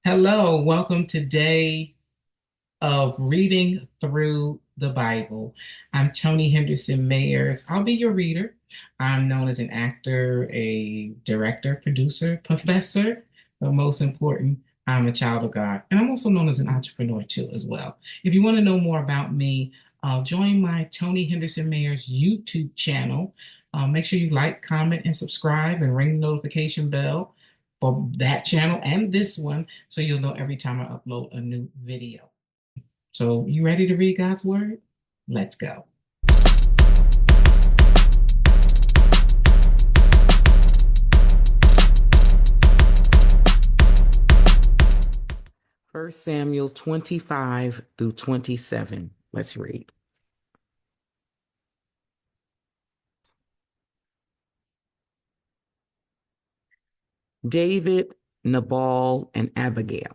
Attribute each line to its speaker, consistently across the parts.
Speaker 1: Hello, welcome to day of reading through the Bible. I'm Toni Henderson-Mayers. I'll be your reader. I'm known as an actor, a director, producer, professor, but most important, I'm a child of God. And I'm also known as an entrepreneur too, as well. If you want to know more about me, join my Toni Henderson-Mayers YouTube channel. Make sure you like, comment, and subscribe and ring the notification bell for that channel and this one so you'll know every time I upload a new video. So, you ready to read God's word? Let's go. First Samuel 25 through 27. Let's read. David, Nabal, and Abigail.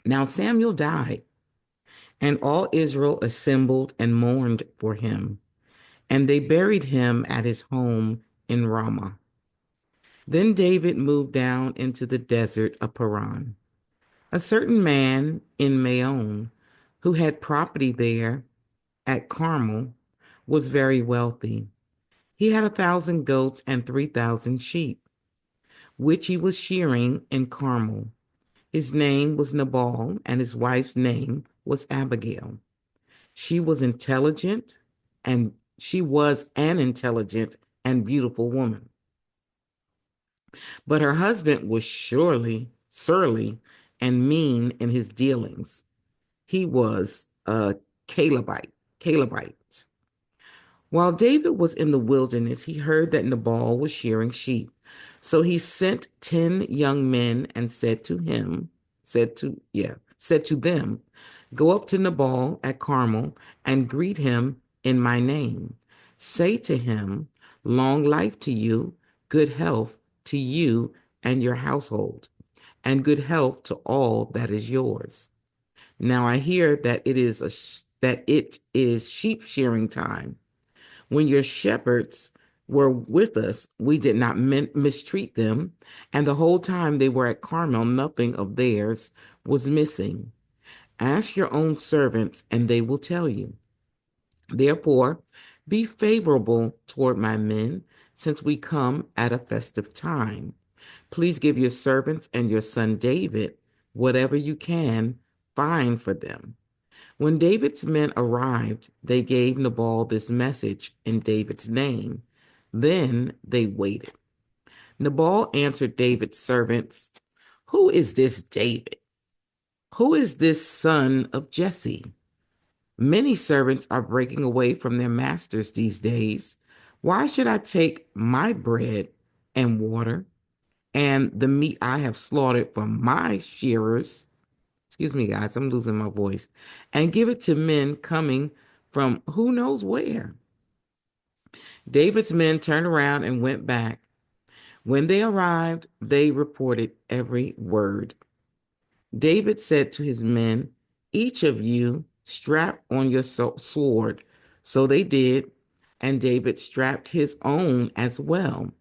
Speaker 1: Now Samuel died, and all Israel assembled and mourned for him, and they buried him at his home in Ramah. Then David moved down into the desert of Paran. A certain man in Maon, who had property there at Carmel, was very wealthy. He had 1,000 goats and 3,000 sheep, which he was shearing in Carmel. His name was Nabal, and his wife's name was Abigail. She was intelligent, and she was an intelligent and beautiful woman. But her husband was surely surly and mean in his dealings. He was a Calebite. While David was in the wilderness, he heard that Nabal was shearing sheep. So he sent 10 young men and said to them, go up to Nabal at Carmel and greet him in my name. Say to him, long life to you, good health to you and your household, and good health to all that is yours. Now I hear that it is sheep shearing time. When your shepherds were with us, we did not mistreat them, and the whole time they were at Carmel, nothing of theirs was missing. Ask your own servants, and they will tell you. Therefore, be favorable toward my men, since we come at a festive time. Please give your servants and your son David whatever you can find for them. When David's men arrived, they gave Nabal this message in David's name. Then they waited. Nabal answered David's servants, who is this David? Who is this son of Jesse? Many servants are breaking away from their masters these days. Why should I take my bread and water and the meat I have slaughtered for my shearers? Excuse me, guys, I'm losing my voice, and give it to men coming from who knows where. David's men turned around and went back. When they arrived, they reported every word. David said to his men, each of you strap on your sword. So they did, and David strapped his own as well.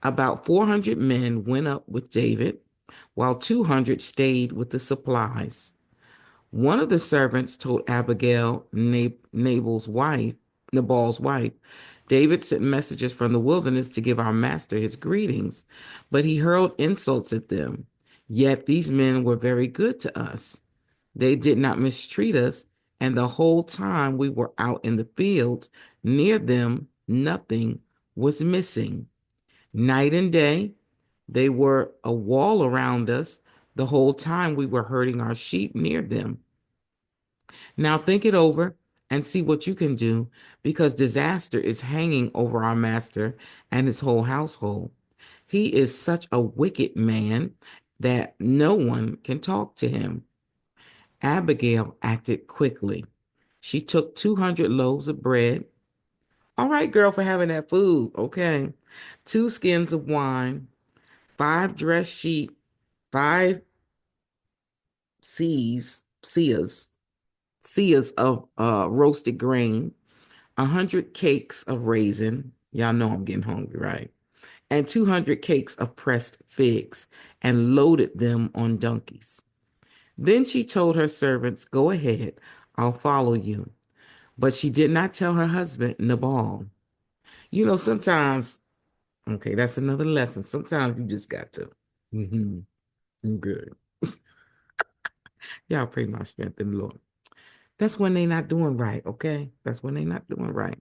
Speaker 1: About 400 men went up with David, while 200 stayed with the supplies. One of the servants told Abigail, Nabal's wife, David sent messages from the wilderness to give our master his greetings, but he hurled insults at them. Yet these men were very good to us. They did not mistreat us, and the whole time we were out in the fields, near them, nothing was missing. Night and day, they were a wall around us the whole time we were herding our sheep near them. Now think it over and see what you can do, because disaster is hanging over our master and his whole household. He is such a wicked man that no one can talk to him. Abigail acted quickly. She took 200 loaves of bread. All right, girl, for having that food. Okay. 2 skins of wine, 5 dressed sheep, 5 seahs of roasted grain, 100 cakes of raisin. Y'all know I'm getting hungry, right? and 200 cakes of pressed figs, and loaded them on donkeys. Then she told her servants, "Go ahead, I'll follow you." But she did not tell her husband, Nabal. Sometimes, okay, that's another lesson. Sometimes you just got to. Mm-hmm. Good. Y'all pray my strength in the Lord. That's when they not doing right, okay? That's when they not doing right.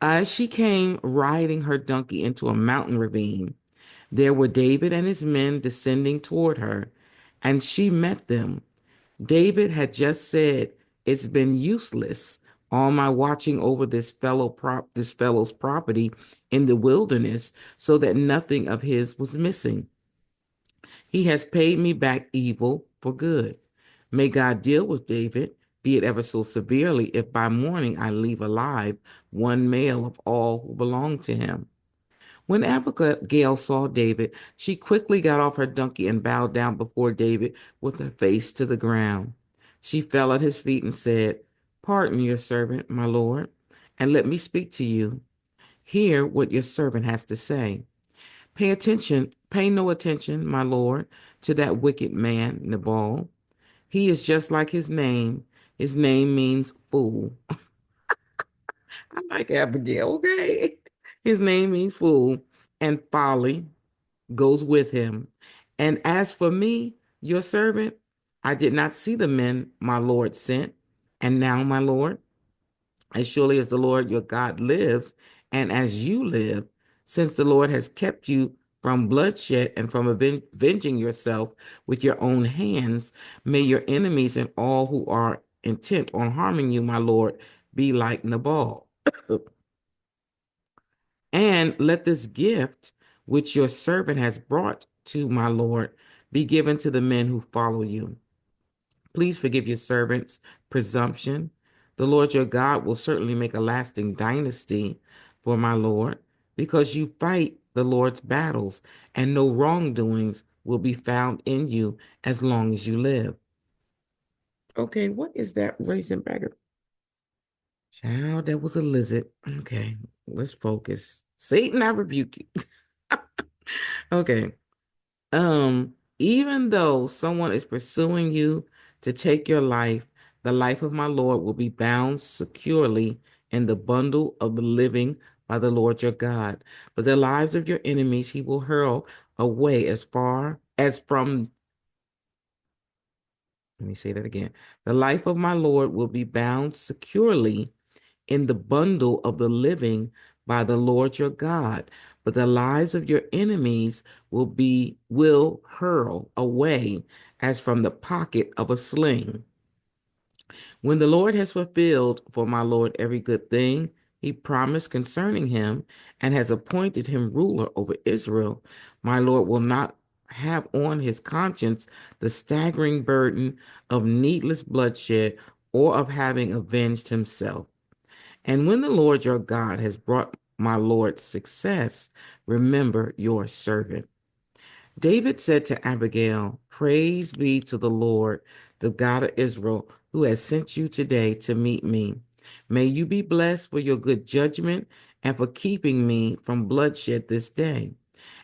Speaker 1: As she came riding her donkey into a mountain ravine, there were David and his men descending toward her, and she met them. David had just said, "It's been useless, all my watching over this fellow's property in the wilderness, so that nothing of his was missing. He has paid me back evil for good. May God deal with David, be it ever so severely, if by morning I leave alive one male of all who belong to him." When Abigail saw David, she quickly got off her donkey and bowed down before David with her face to the ground. She fell at his feet and said, "Pardon your servant, my lord, and let me speak to you. Hear what your servant has to say. Pay no attention, my lord, to that wicked man, Nabal. He is just like his name. His name means fool." I like Abigail, okay? His name means fool, and folly goes with him. And as for me, your servant, I did not see the men my Lord sent. And now, my Lord, as surely as the Lord your God lives, and as you live, since the Lord has kept you from bloodshed and from avenging yourself with your own hands, may your enemies and all who are intent on harming you, my Lord, be like Nabal. And let this gift which your servant has brought to my Lord be given to the men who follow you. Please forgive your servant's presumption. The Lord your God will certainly make a lasting dynasty for my Lord, because you fight the Lord's battles, and no wrongdoings will be found in you as long as you live. Okay, what is that racing back? Child, that was a lizard. Okay, let's focus. Satan, I rebuke you. Okay. Even though someone is pursuing you to take your life, the life of my Lord will be bound securely in the bundle of the living by the Lord your God. But the lives of your enemies he will hurl away as far as from, let me say that again. The life of my Lord will be bound securely in the bundle of the living by the Lord your God, but the lives of your enemies will hurl away as from the pocket of a sling. When the Lord has fulfilled for my Lord every good thing he promised concerning him, and has appointed him ruler over Israel, my Lord will not have on his conscience the staggering burden of needless bloodshed, or of having avenged himself. And when the Lord your God has brought my Lord success, remember your servant. David said to Abigail, "Praise be to the Lord, the God of Israel, who has sent you today to meet me. May you be blessed for your good judgment and for keeping me from bloodshed this day,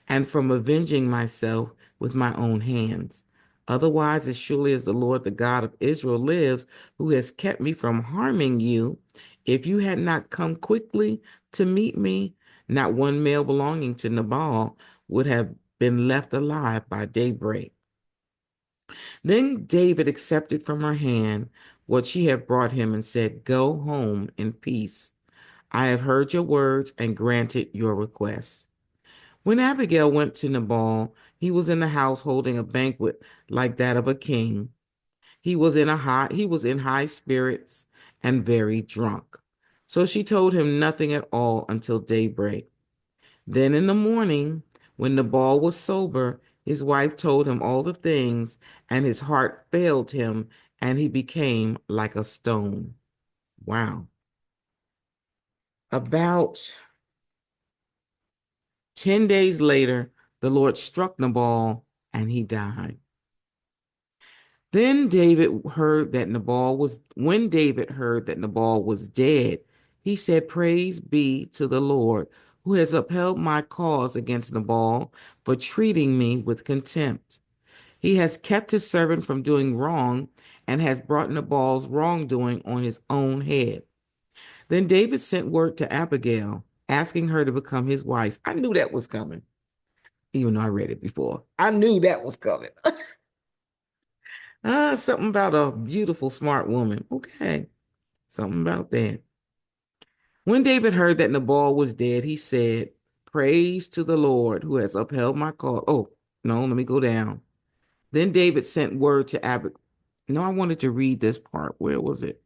Speaker 1: and from avenging myself with my own hands. Otherwise, as surely as the Lord, the God of Israel lives, who has kept me from harming you, if you had not come quickly to meet me, not one male belonging to Nabal would have been left alive by daybreak." Then David accepted from her hand what she had brought him and said, "Go home in peace. I have heard your words and granted your request." When Abigail went to Nabal, he was in the house holding a banquet like that of a king. He was in high spirits and very drunk. So she told him nothing at all until daybreak. Then in the morning, when Nabal was sober, his wife told him all the things, and his heart failed him, and he became like a stone. Wow. About 10 days later, the Lord struck Nabal, and he died. When David heard that Nabal was dead, he said, "Praise be to the Lord, who has upheld my cause against Nabal for treating me with contempt. He has kept his servant from doing wrong and has brought Nabal's wrongdoing on his own head. Then David sent word to Abigail, asking her to become his wife. I knew that was coming, even though I read it before. I knew that was coming. Something about a beautiful, smart woman. Okay, something about that. When David heard that Nabal was dead, he said, Praise to the Lord who has upheld my cause. Oh, no, let me go down. Then David sent word to Abigail. No, I wanted to read this part. Where was it?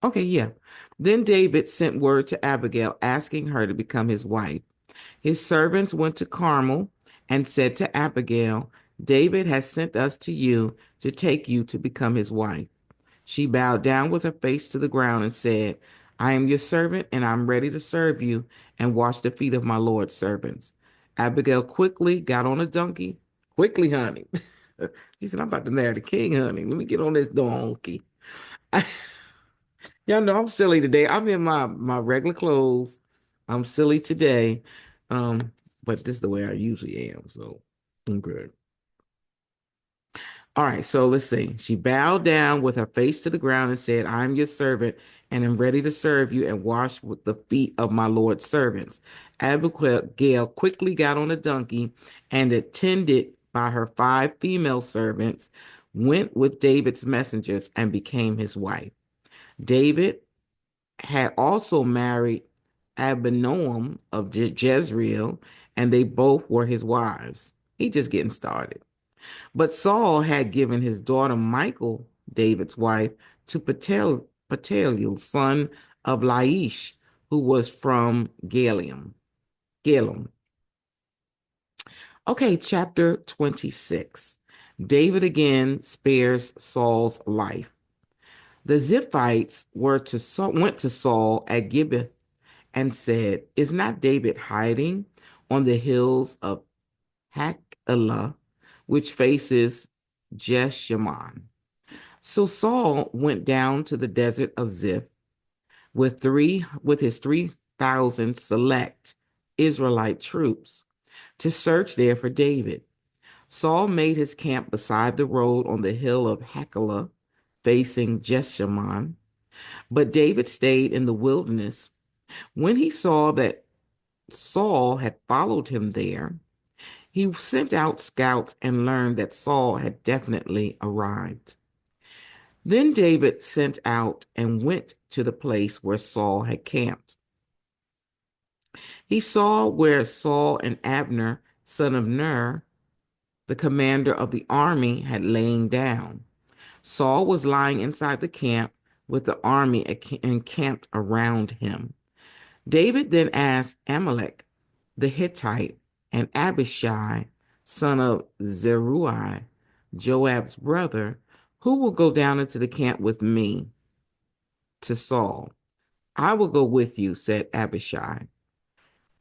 Speaker 1: Okay, yeah. Then David sent word to Abigail asking her to become his wife. His servants went to Carmel and said to Abigail, David has sent us to you to take you to become his wife. She bowed down with her face to the ground and said, I am your servant, and I'm ready to serve you and wash the feet of my Lord's servants. Abigail quickly got on a donkey. Quickly, honey. She said, I'm about to marry the king, honey. Let me get on this donkey. Y'all know I'm silly today. I'm in my regular clothes. I'm silly today. Um, but this is the way I usually am. So I'm good. All right, so let's see. She bowed down with her face to the ground and said, I am your servant and am ready to serve you and wash with the feet of my Lord's servants. Abigail quickly got on a donkey and, attended by her 5 female servants, went with David's messengers and became his wife. David had also married Abinoam of Jezreel, and they both were his wives. He just getting started. But Saul had given his daughter Michal, David's wife, to Petaliel, son of Laish, who was from Galem. Galem. Okay, chapter 26. David again spares Saul's life. The Ziphites went to Saul at Gibeath and said, Is not David hiding on the hills of Hachilah, which faces Jeshimon? So Saul went down to the desert of Ziph with his 3,000 select Israelite troops to search there for David. Saul made his camp beside the road on the hill of Hachilah, facing Jeshimon, but David stayed in the wilderness. When he saw that Saul had followed him there, he sent out scouts and learned that Saul had definitely arrived. Then David sent out and went to the place where Saul had camped. He saw where Saul and Abner, son of Ner, the commander of the army, had lain down. Saul was lying inside the camp with the army encamped around him. David then asked Amalek the Hittite and Abishai, son of Zeruiah, Joab's brother, who will go down into the camp with me to Saul? I will go with you, said Abishai.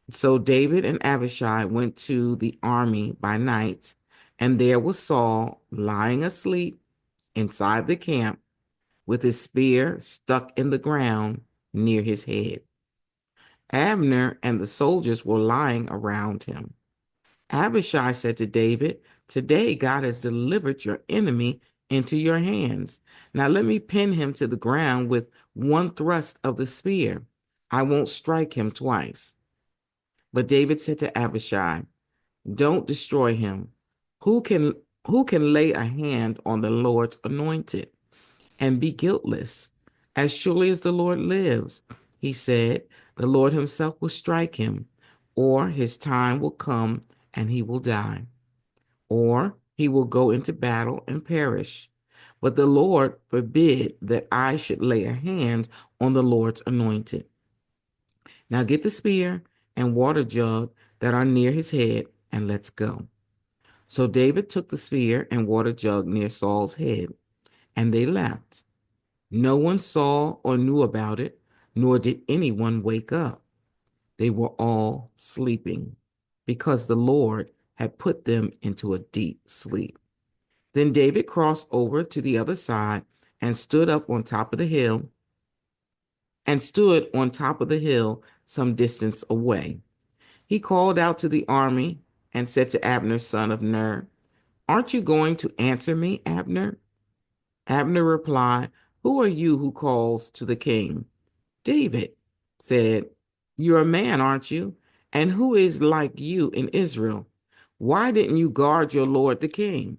Speaker 1: So David and Abishai went to the army by night, and there was Saul lying asleep inside the camp with his spear stuck in the ground near his head. Abner and the soldiers were lying around him. Abishai said to David, Today God has delivered your enemy into your hands. Now let me pin him to the ground with one thrust of the spear. I won't strike him twice. But David said to Abishai, Don't destroy him. Who can who can lay a hand on the Lord's anointed and be guiltless? As surely as the Lord lives, he said, the Lord himself will strike him, or his time will come and he will die, or he will go into battle and perish. But the Lord forbid that I should lay a hand on the Lord's anointed. Now get the spear and water jug that are near his head, and let's go. So David took the spear and water jug near Saul's head, and they left. No one saw or knew about it, nor did anyone wake up. They were all sleeping, because the Lord had put them into a deep sleep. Then David crossed over to the other side and stood up on top of the hill and stood on top of the hill some distance away. He called out to the army and said to Abner, son of Ner, "Aren't you going to answer me, Abner?" Abner replied, "Who are you who calls to the king?" David said, "You're a man, aren't you? And who is like you in Israel? Why didn't you guard your lord the king?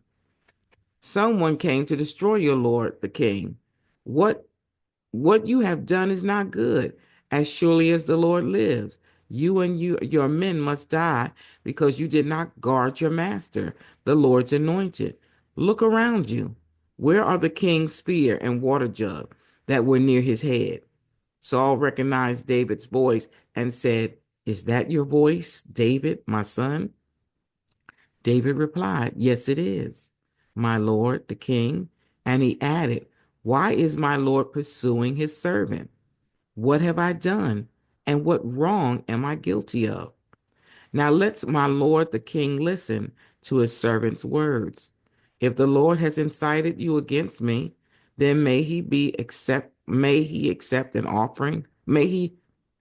Speaker 1: Someone came to destroy your lord the king. What what you have done is not good. As surely as the Lord lives, you and your men must die because you did not guard your master, the Lord's anointed. Look around you. Where are the king's spear and water jug that were near his head?" Saul recognized David's voice and said, "Is that your voice, David, my son?" David replied, "Yes, it is, my lord, the king." And he added, "Why is my lord pursuing his servant? What have I done? And what wrong am I guilty of? Now let's my lord the king listen to his servant's words. If the Lord has incited you against me, then may he accept an offering. May he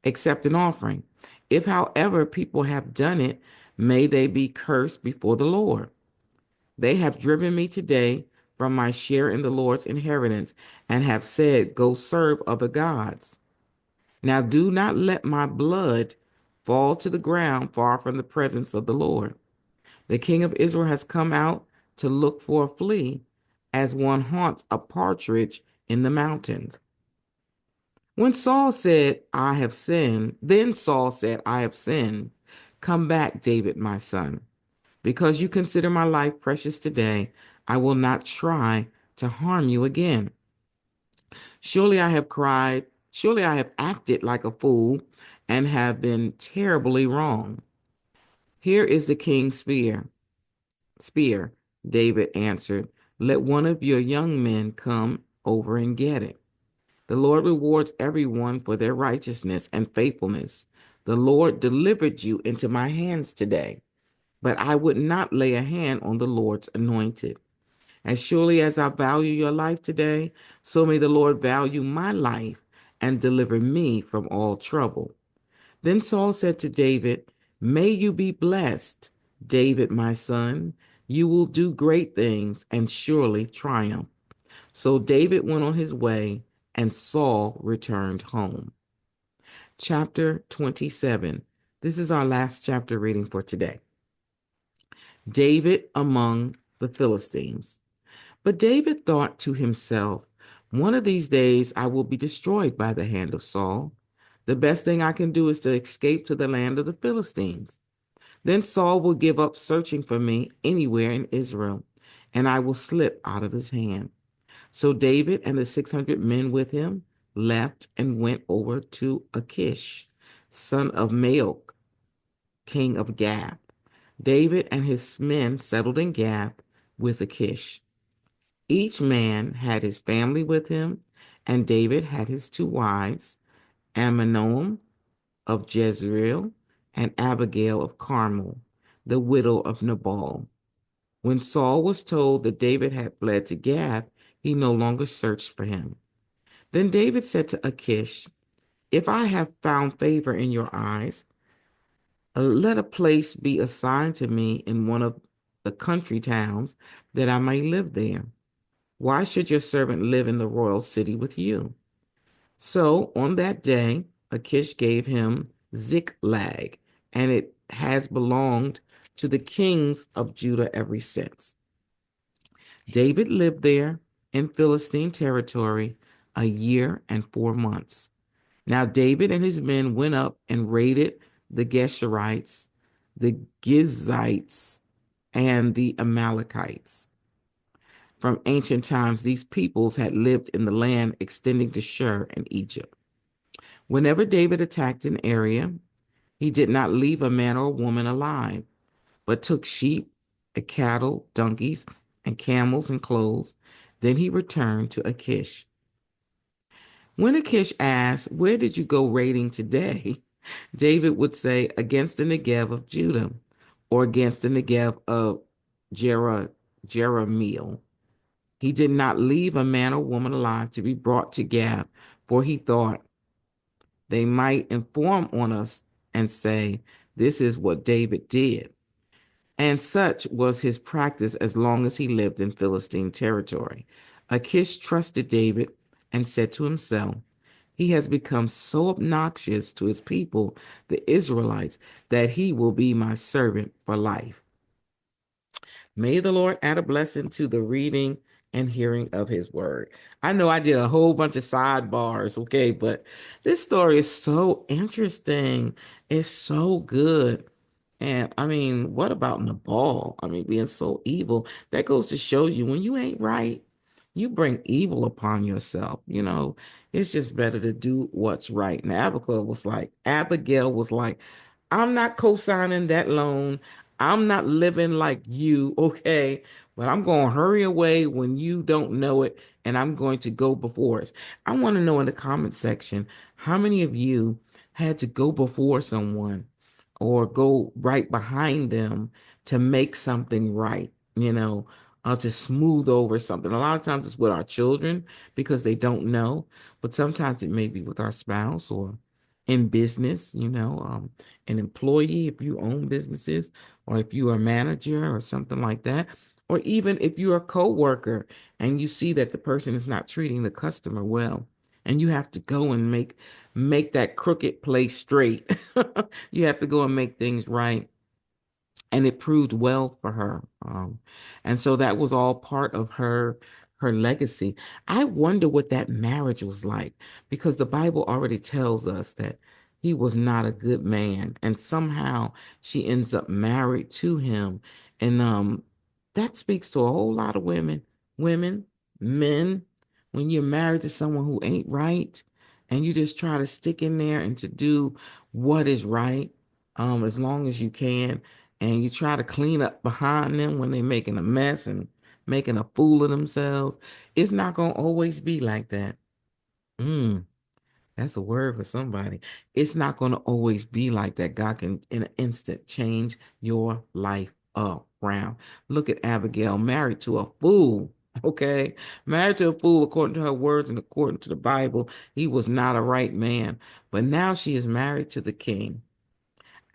Speaker 1: accept an offering. If however people have done it, may they be cursed before the Lord. They have driven me today from my share in the Lord's inheritance and have said, 'Go serve other gods.' Now do not let my blood fall to the ground far from the presence of the Lord. The king of Israel has come out to look for a flea, as one haunts a partridge in the mountains." When Saul said, "I have sinned," then Saul said, "I have sinned. Come back, David, my son. Because you consider my life precious today, I will not try to harm you again. Surely I have acted like a fool and have been terribly wrong. Here is the king's spear, David answered. Let one of your young men come over and get it. The Lord rewards everyone for their righteousness and faithfulness. The Lord delivered you into my hands today, but I would not lay a hand on the Lord's anointed. As surely as I value your life today, so may the Lord value my life and deliver me from all trouble." Then Saul said to David, "May you be blessed, David, my son. You will do great things and surely triumph." So David went on his way, and Saul returned home. Chapter 27. This is our last chapter reading for today. David among the Philistines. But David thought to himself, "One of these days I will be destroyed by the hand of Saul. The best thing I can do is to escape to the land of the Philistines. Then Saul will give up searching for me anywhere in Israel, and I will slip out of his hand." So David and the 600 men with him left and went over to Achish, son of Maok, king of Gath. David and his men settled in Gath with Achish. Each man had his family with him, and David had his two wives, Aminoam of Jezreel and Abigail of Carmel, the widow of Nabal. When Saul was told that David had fled to Gath, he no longer searched for him. Then David said to Achish, "If I have found favor in your eyes, let a place be assigned to me in one of the country towns that I may live there. Why should your servant live in the royal city with you?" So on that day, Achish gave him Ziklag, and it has belonged to the kings of Judah ever since. David lived there in Philistine territory a year and 4 months. Now David and his men went up and raided the Geshurites, the Gizites, and the Amalekites. From ancient times, these peoples had lived in the land extending to Shur and Egypt. Whenever David attacked an area, he did not leave a man or a woman alive, but took sheep, and cattle, donkeys, and camels and clothes. Then he returned to Achish. When Achish asked, "Where did you go raiding today?" David would say, "Against the Negev of Judah, or against the Negev of Jerahmeel." He did not leave a man or woman alive to be brought to Gath, for he thought, They might inform on us and say, this is what David did. And such was his practice as long as he lived in Philistine territory. Achish trusted David and said to himself, he has become so obnoxious to his people, the Israelites, that he will be my servant for life. May the Lord add a blessing to the reading and hearing of his word. I know I did a whole bunch of sidebars, okay, but this story is so interesting. It's so good. And I mean, what about Nabal? I mean, being so evil. That goes to show you when you ain't right, you bring evil upon yourself. It's just better to do what's right. And Abigail was like, I'm not co-signing that loan. I'm not living like you, okay? But I'm going to hurry away when you don't know it, and I'm going to go before us. I want to know in the comment section, how many of you had to go before someone or go right behind them to make something right, to smooth over something? A lot of times it's with our children because they don't know, but sometimes it may be with our spouse or in business, an employee, if you own businesses, or if you are a manager or something like that, or even if you're a coworker and you see that the person is not treating the customer well, and you have to go and make that crooked place straight. You have to go and make things right, and it proved well for her. And so that was all part of her legacy. I wonder what that marriage was like, because the Bible already tells us that he was not a good man, and somehow she ends up married to him. And that speaks to a whole lot of women, men. When you're married to someone who ain't right, and you just try to stick in there and to do what is right, as long as you can, and you try to clean up behind them when they're making a mess and making a fool of themselves, it's not going to always be like that. Mm, that's a word for somebody. It's not going to always be like that. God can, in an instant, change your life around. Look at Abigail, married to a fool. Okay, married to a fool, according to her words and according to the Bible. He was not a right man, but now she is married to the king.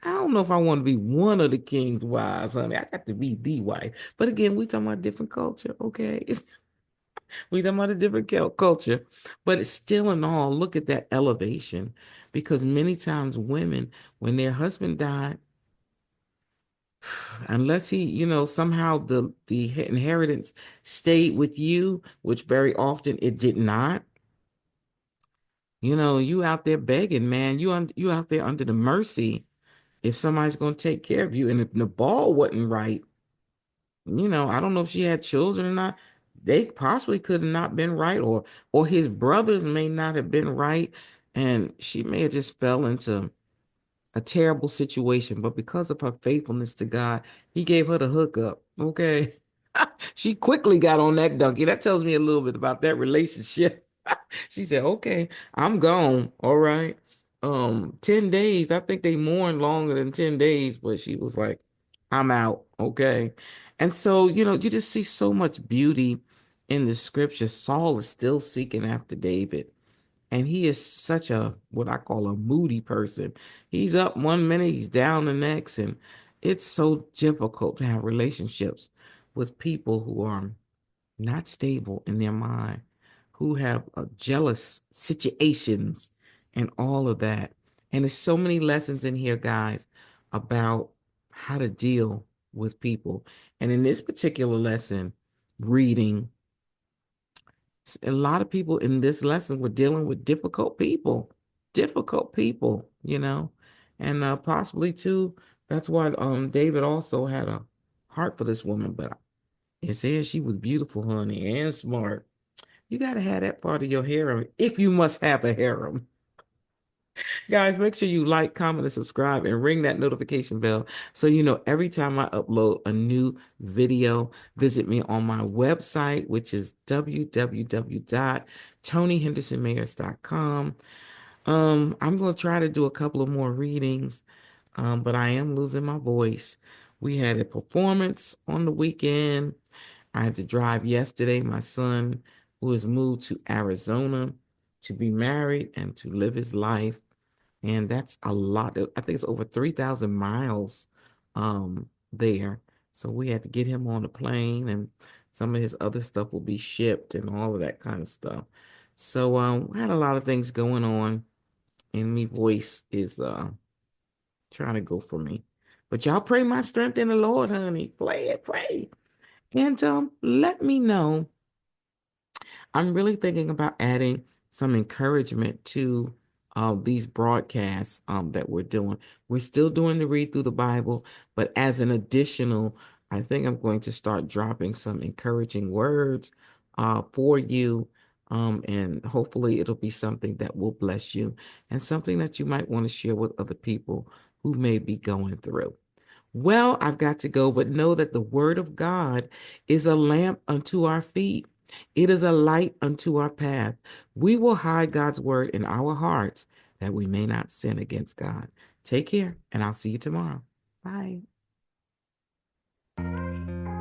Speaker 1: I don't know if I want to be one of the king's wives, honey. I got to be the wife. But again, we talking about different culture, okay? We talking about a different culture. But it's still in all, look at that elevation. Because many times women, when their husband died, unless he, somehow the inheritance stayed with you, which very often it did not, you out there begging, man. You out there under the mercy if somebody's going to take care of you. And if the ball wasn't right, I don't know if she had children or not. They possibly could have not been right, or his brothers may not have been right, and she may have just fell into a terrible situation. But because of her faithfulness to God, he gave her the hookup. Okay. She quickly got on that donkey. That tells me a little bit about that relationship. She said, okay, I'm gone. All right. 10 days. I think they mourned longer than 10 days, but she was like, I'm out. Okay. And so, you just see so much beauty in the scripture. Saul is still seeking after David. And he is such a, what I call a moody person. He's up one minute, he's down the next. And it's so difficult to have relationships with people who are not stable in their mind, who have jealous situations and all of that. And there's so many lessons in here, guys, about how to deal with people. And in this particular lesson, reading, a lot of people in this lesson were dealing with difficult people, and possibly too. That's why David also had a heart for this woman. But it says she was beautiful, honey, and smart. You got to have that part of your harem if you must have a harem. Guys, make sure you like, comment, and subscribe and ring that notification bell so you know every time I upload a new video. Visit me on my website, which is www.tonihendersonmayers.com. I'm going to try to do a couple of more readings, but I am losing my voice. We had a performance on the weekend. I had to drive yesterday. My son, who has moved to Arizona to be married and to live his life. And that's a lot. I think it's over 3,000 miles there. So we had to get him on the plane, and some of his other stuff will be shipped and all of that kind of stuff. So we had a lot of things going on, and my voice is trying to go for me. But y'all pray my strength in the Lord, honey. Play it, pray. And let me know. I'm really thinking about adding some encouragement to these broadcasts that we're doing. We're still doing the read through the Bible, but as an additional, I think I'm going to start dropping some encouraging words for you. And hopefully it'll be something that will bless you and something that you might want to share with other people who may be going through. Well, I've got to go, but know that the word of God is a lamp unto our feet. It is a light unto our path. We will hide God's word in our hearts that we may not sin against God. Take care, and I'll see you tomorrow. Bye.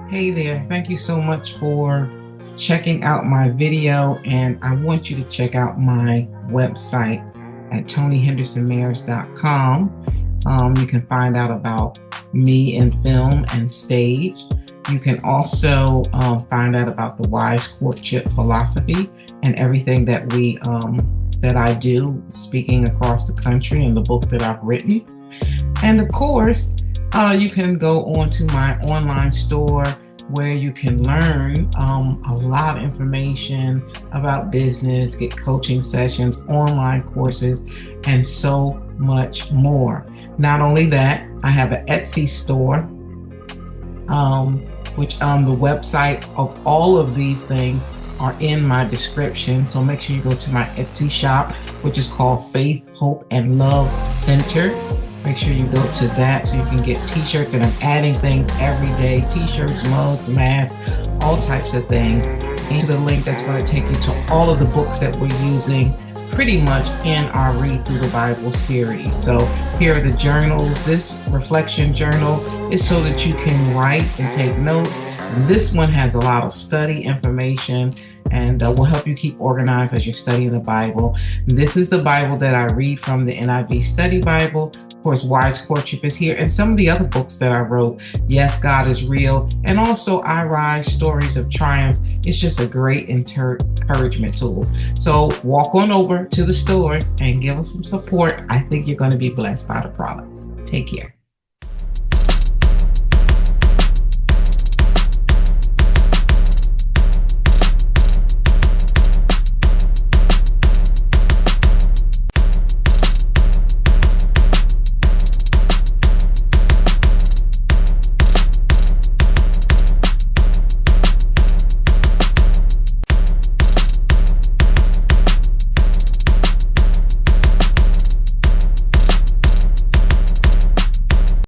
Speaker 1: Hey there. Thank you so much for checking out my video, and I want you to check out my website at ToniHenderson-Mayers.com. You can find out about me in film and stage. You can also find out about the wise courtship philosophy and everything that that I do, speaking across the country, and the book that I've written. And of course, you can go on to my online store where you can learn a lot of information about business, get coaching sessions, online courses, and so much more. Not only that, I have an Etsy store, which the website of all of these things are in my description. So make sure you go to my Etsy shop, which is called Faith, Hope, and Love Center. Make sure you go to that so you can get t-shirts, and I'm adding things every day, t-shirts, mugs, masks, all types of things, into the link that's going to take you to all of the books that we're using pretty much in our Read Through the Bible series. So here are the journals. This reflection journal is so that you can write and take notes. This one has a lot of study information and will help you keep organized as you're studying the Bible. This is the Bible that I read from, the NIV Study Bible. Of course, Wise Courtship is here, and some of the other books that I wrote. Yes, God is Real, and also I Rise, Stories of Triumph. It's just a great encouragement tool. So walk on over to the stores and give us some support. I think you're going to be blessed by the products. Take care.